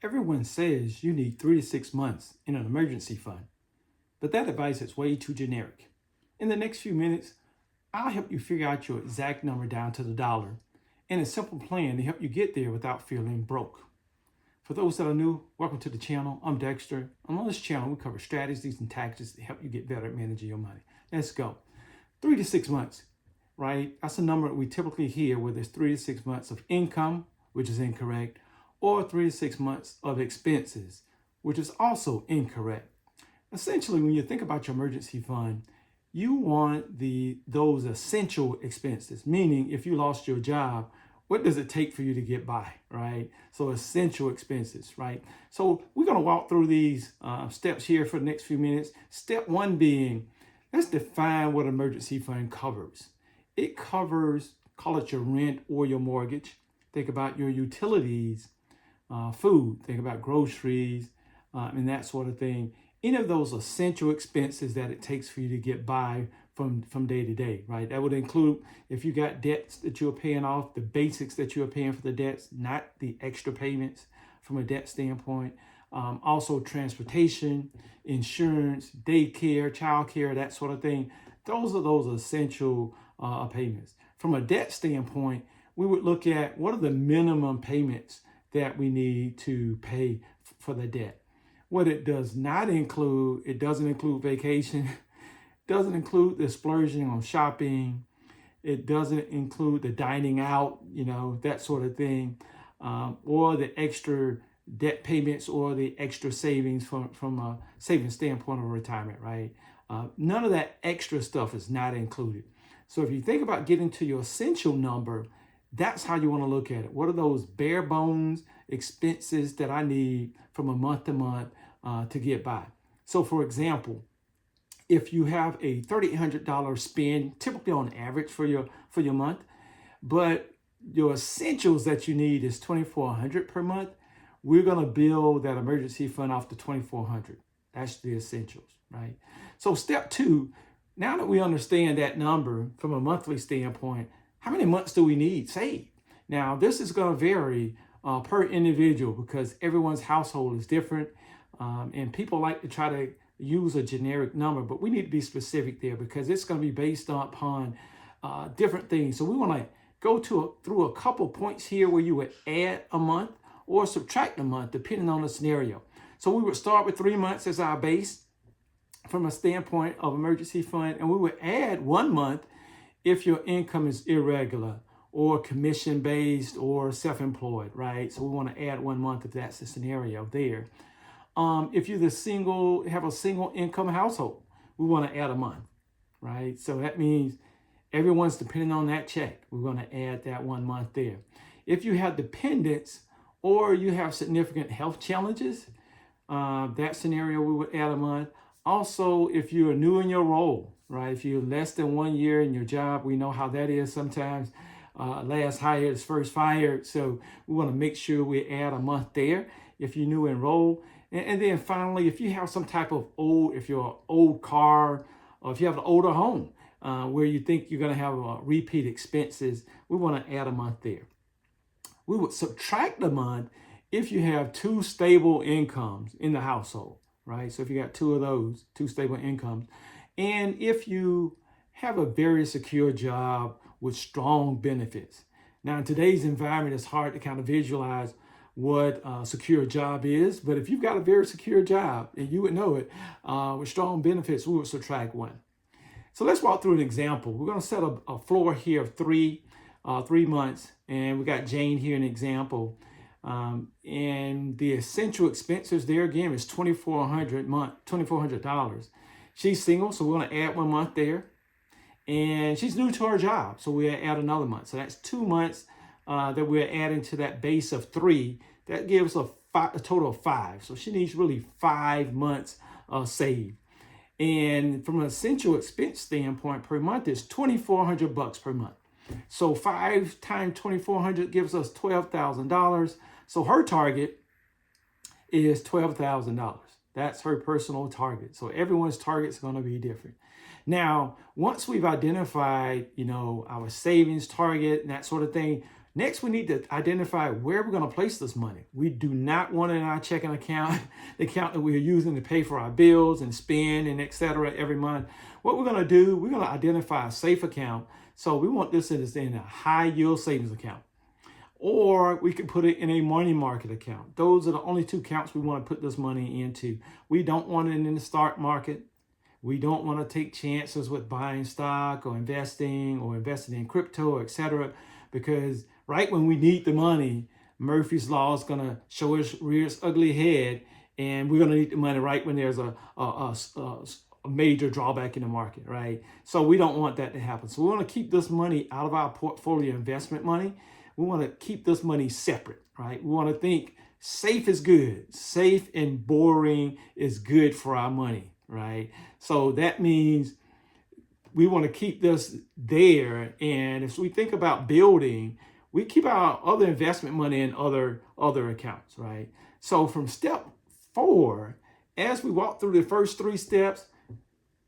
Everyone says you need 3 to 6 months in an emergency fund, but that advice is way too generic. In the next few minutes, I'll help you figure out your exact number down to the dollar and a simple plan to help you get there without feeling broke. For those that are new, welcome to the channel. I'm Dexter. On this channel, we cover strategies and tactics to help you get better at managing your money. Let's go. 3 to 6 months, right? That's a number we typically hear where there's 3 to 6 months of income, which is incorrect, or 3 to 6 months of expenses, which is also incorrect. Essentially, when you think about your emergency fund, you want those essential expenses, meaning if you lost your job, what does it take for you to get by, right? So essential expenses, right? So we're going to walk through these steps here for the next few minutes. Step one being, let's define what emergency fund covers. It covers, call it your rent or your mortgage. Think about your utilities, food, think about groceries, and that sort of thing. Any of those essential expenses that it takes for you to get by from day to day, right? That would include if you got debts that you're paying off, the basics that you're paying for the debts, not the extra payments from a debt standpoint. Also transportation, insurance, daycare, childcare, that sort of thing. Those are those essential payments. From a debt standpoint, we would look at what are the minimum payments that we need to pay for the debt. What it does not include, it doesn't include vacation, doesn't include the splurging on shopping, it doesn't include the dining out, that sort of thing, or the extra debt payments or the extra savings from a saving standpoint of retirement, right? None of that extra stuff is not included. So if you think about getting to your essential number, that's how you want to look at it. What are those bare bones expenses that I need from a month to month to get by? So for example, if you have a $3,800 spend, typically on average for your month, but your essentials that you need is $2,400 per month, we're going to build that emergency fund off the $2,400. That's the essentials, right? So step two, now that we understand that number from a monthly standpoint, how many months do we need saved? Now, this is going to vary per individual because everyone's household is different. And people like to try to use a generic number, but we need to be specific there because it's going to be based upon different things. So we want to go through a couple points here where you would add a month or subtract a month, depending on the scenario. So we would start with 3 months as our base from a standpoint of emergency fund, and we would add 1 month if your income is irregular or commission-based or self-employed, right? So we want to add 1 month if that's the scenario there. If you're have a single income household, we want to add a month, right? So that means everyone's depending on that check. We're going to add that 1 month there. If you have dependents or you have significant health challenges, that scenario, we would add a month. Also, if you're new in your role, right? If you're less than 1 year in your job, we know how that is sometimes. Last hired is first fired. So we want to make sure we add a month there if you're new enrolled. And then finally, if you have some type of if you're an old car, or if you have an older home where you think you're going to have repeat expenses, we want to add a month there. We would subtract a month if you have 2 stable incomes in the household, right? So if you got 2 of those, 2 stable incomes, and if you have a very secure job with strong benefits. Now, in today's environment, it's hard to kind of visualize what a secure job is, but if you've got a very secure job, and you would know it, with strong benefits, we would subtract 1. So let's walk through an example. We're going to set a floor here of 3 months, and we got Jane here an example. And the essential expenses there again is $2,400. She's single, so we're going to add 1 month there. And she's new to her job, so we'll add another month. So that's 2 months that we're adding to that base of 3. That gives a total of 5. So she needs really 5 months saved. And from an essential expense standpoint per month, it's $2,400 per month. So 5 times 2,400 gives us $12,000. So her target is $12,000. That's her personal target. So everyone's target is going to be different. Now, once we've identified, our savings target and that sort of thing, Next, we need to identify where we're going to place this money. We do not want it in our checking account, the account that we're using to pay for our bills and spend and etc. every month. What we're going to do, we're going to identify a safe account. So we want this in a high yield savings account. Or we can put it in a money market account. Those are the only two accounts we want to put this money into. We don't want it in the stock market. We don't want to take chances with buying stock or investing in crypto, etc. Because right when we need the money, Murphy's Law is going to rear its ugly head, and we're going to need the money right when there's a major drawback in the market, right? So we don't want that to happen. So we want to keep this money out of our portfolio investment money. We want to keep this money separate, right? We want to think safe is good. Safe and boring is good for our money, right? So that means we want to keep this there. And if we think about building, we keep our other investment money in other accounts, right? So from step 4, as we walk through the first 3 steps,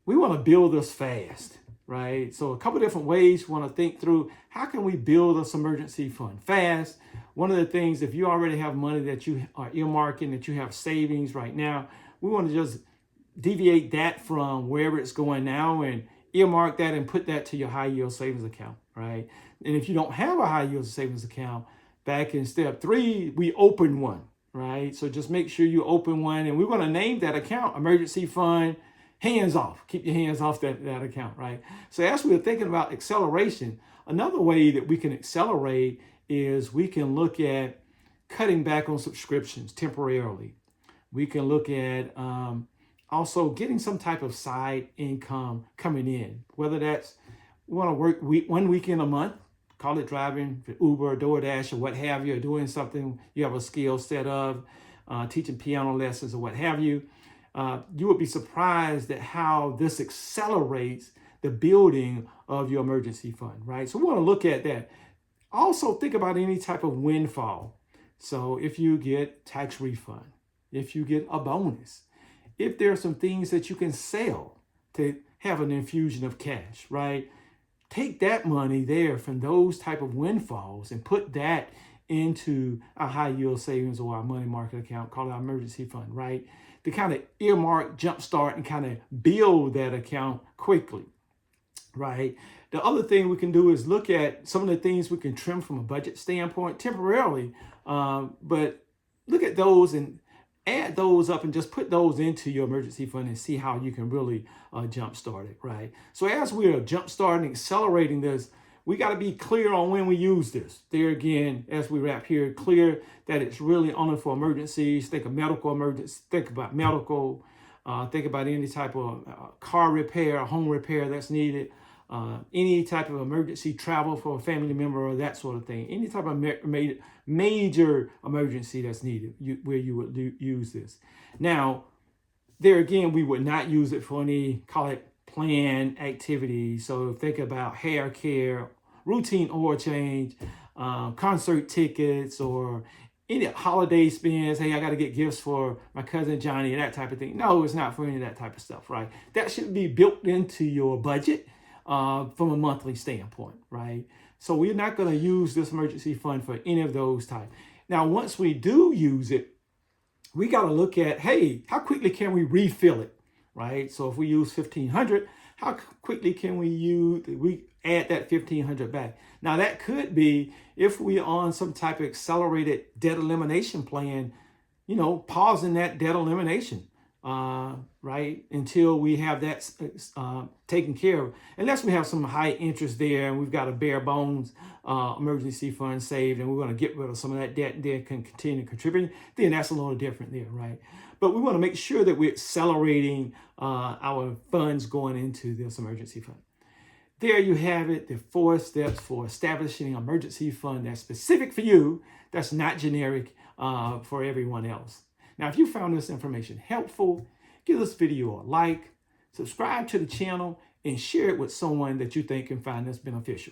we want to build this fast, right? So a couple different ways we want to think through, how can we build this emergency fund fast? One of the things, if you already have money that you are earmarking, that you have savings right now, we want to just deviate that from wherever it's going now and earmark that and put that to your high yield savings account, right? And if you don't have a high yield savings account, back in step 3, we open one, right? So just make sure you open one, and we're going to name that account emergency fund. Hands off. Keep your hands off that account, right? So as we're thinking about acceleration, another way that we can accelerate is we can look at cutting back on subscriptions temporarily. We can look at also getting some type of side income coming in, whether that's we want to work 1 weekend a month, call it driving for Uber, DoorDash, or what have you, or doing something you have a skill set of, teaching piano lessons or what have you. You would be surprised at how this accelerates the building of your emergency fund, right? So we want to look at that. Also think about any type of windfall. So if you get tax refund, if you get a bonus, if there are some things that you can sell to have an infusion of cash, right? Take that money there from those type of windfalls and put that into a high yield savings or our money market account, called our emergency fund, right? To kind of earmark, jumpstart, and kind of build that account quickly, right? The other thing we can do is look at some of the things we can trim from a budget standpoint temporarily, but look at those and add those up and just put those into your emergency fund and see how you can really jumpstart it, right? So as we are jumpstarting, accelerating this, we got to be clear on when we use this. There again, as we wrap here, clear that it's really only for emergencies. Think of medical emergencies. Think about medical. Think about any type of car repair, home repair that's needed. Any type of emergency travel for a family member or that sort of thing. Any type of major emergency that's needed where you would use this. Now, there again, we would not use it for any, call it, planned activity. So think about hair care, routine oil change, concert tickets, or any holiday spends. Hey, I got to get gifts for my cousin Johnny, that type of thing. No, it's not for any of that type of stuff, right? That should be built into your budget from a monthly standpoint, right? So we're not going to use this emergency fund for any of those types. Now, once we do use it, we got to look at, hey, how quickly can we refill it, right? So if we use $1,500, how quickly can we add that $1,500 back? Now that could be if we're on some type of accelerated debt elimination plan, pausing that debt elimination, right, until we have that taken care of. Unless we have some high interest there and we've got a bare bones emergency fund saved and we're going to get rid of some of that debt and then can continue contributing, then that's a little different there, right? But we want to make sure that we're accelerating our funds going into this emergency fund. There you have it, the 4 steps for establishing an emergency fund that's specific for you, that's not generic for everyone else. Now, if you found this information helpful, give this video a like, subscribe to the channel, and share it with someone that you think can find this beneficial.